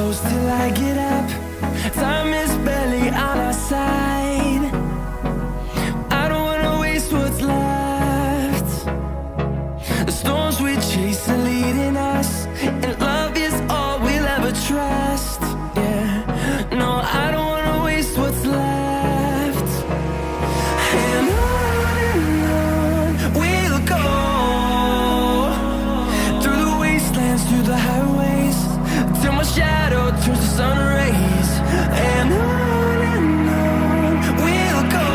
close till I get up. Time is barely on our side. I don't wanna waste what's left. The storms we chase are leading us, and love is all we'll ever trust. Yeah, no, I don't wanna waste what's left. And on we'll go, through the wastelands, through the highways, till my shadow turns to sun rays. And on we'll go,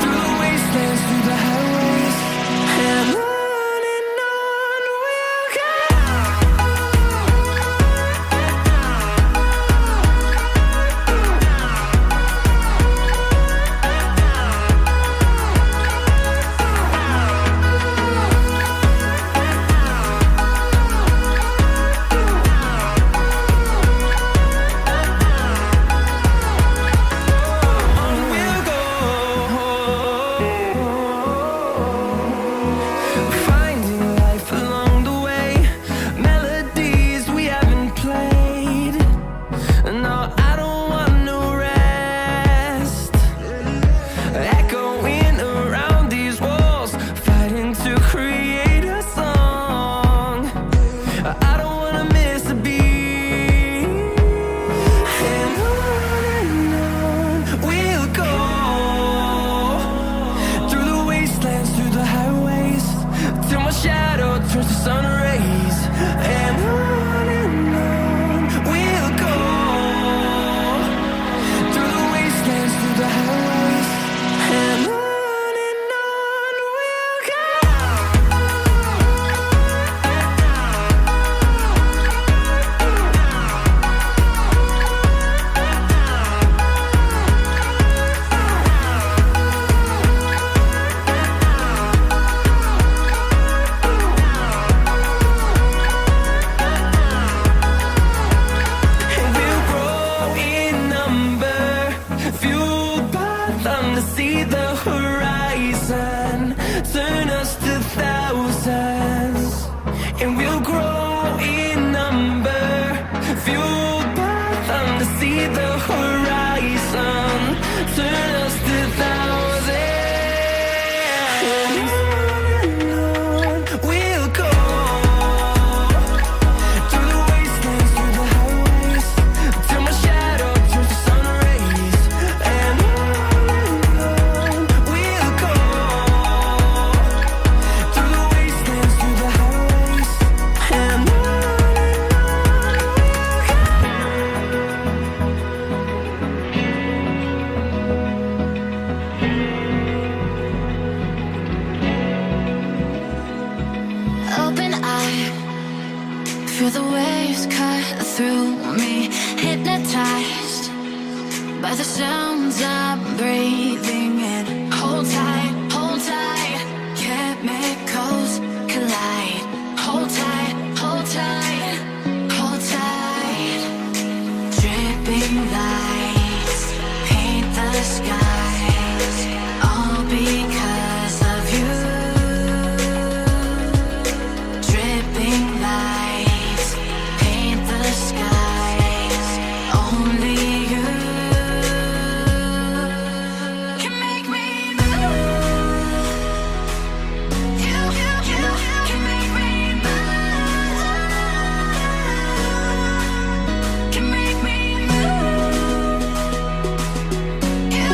through the wastelands, through the highways, and on we'll go. Finding life along the way, melodies we haven't played. No, I don't want no rest. Echoing around these walls, fighting to create a song. I don't wanna miss a beat. And on we'll go, through the wastelands, through the highways, till my shadow turns to sun rays. And on we'll go, through the wastelands, through the highways, and on we'll go. And we'll grow in number, fueled by them to see the horizon, turn us to thousands. And we'll grow in number, fueled by them to see the horizon, turn us to thousands. And on we'll go, through the wastelands, through the highways, till my shadow turns to sun rays. And on we'll go, through the wastelands, through the highways, and on we'll go. Open eye, feel the waves cut through me, hypnotized by the sounds I'm breathing in. Hold tight, chemicals collide. Hold tight, hold tight, hold tight. Dripping lights paint the skies, all because of you. Dripping lights paint the skies, only you can make me move. You can make me move. Can make me move. You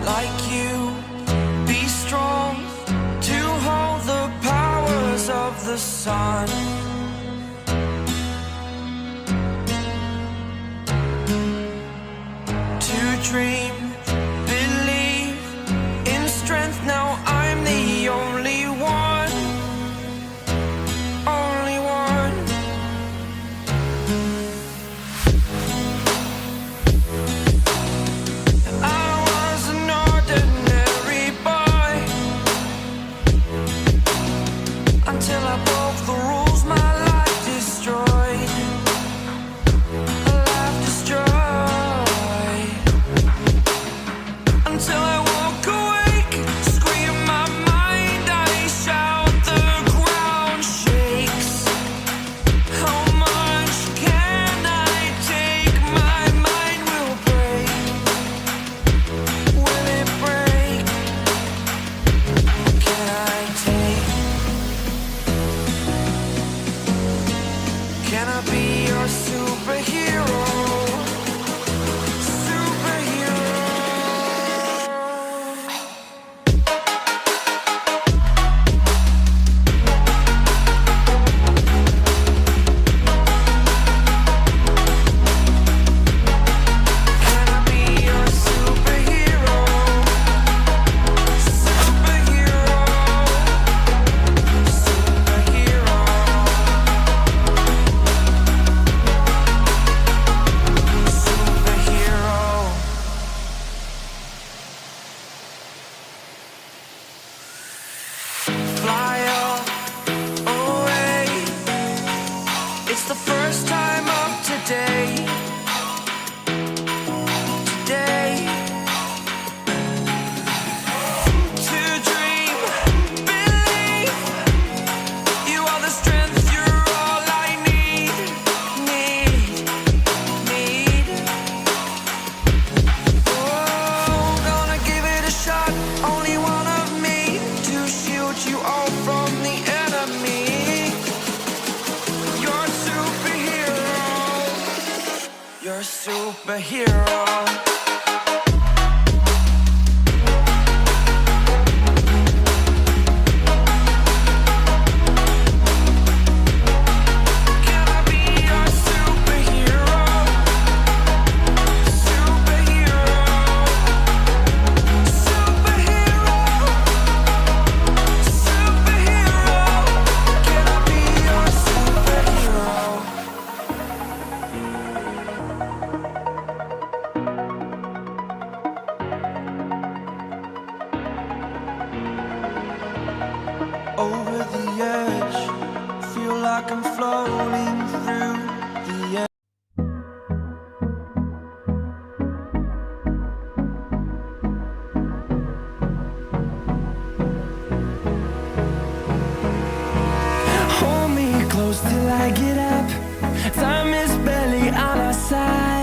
like you, be strong to hold the powers of the sun. To dream, believe in strength. Now I'm the only one, only one. I was an ordinary boy until I broke the rules. My life destroyed, a life destroyed. Until I walk awake, scream my mind, I shout, the ground shakes. How much can I take? My mind will break. Will it break? Can I take? Can I be your superhero? Superhero. Can I be your superhero? Superhero. Superhero. Superhero. Fly away. It's the first time of today. Today. To dream, believe. You are the strength, you're all I need. Need. Oh, gonna give it a shot. Only one of me to shield you all from the enemy. You're a superhero. You're a superhero. Can I be your superhero? Superhero. Superhero. Superhero. Can I be your superhero? Over the edge, feel like I'm floating through the air. Hold me close till I get up. Time is barely on our side.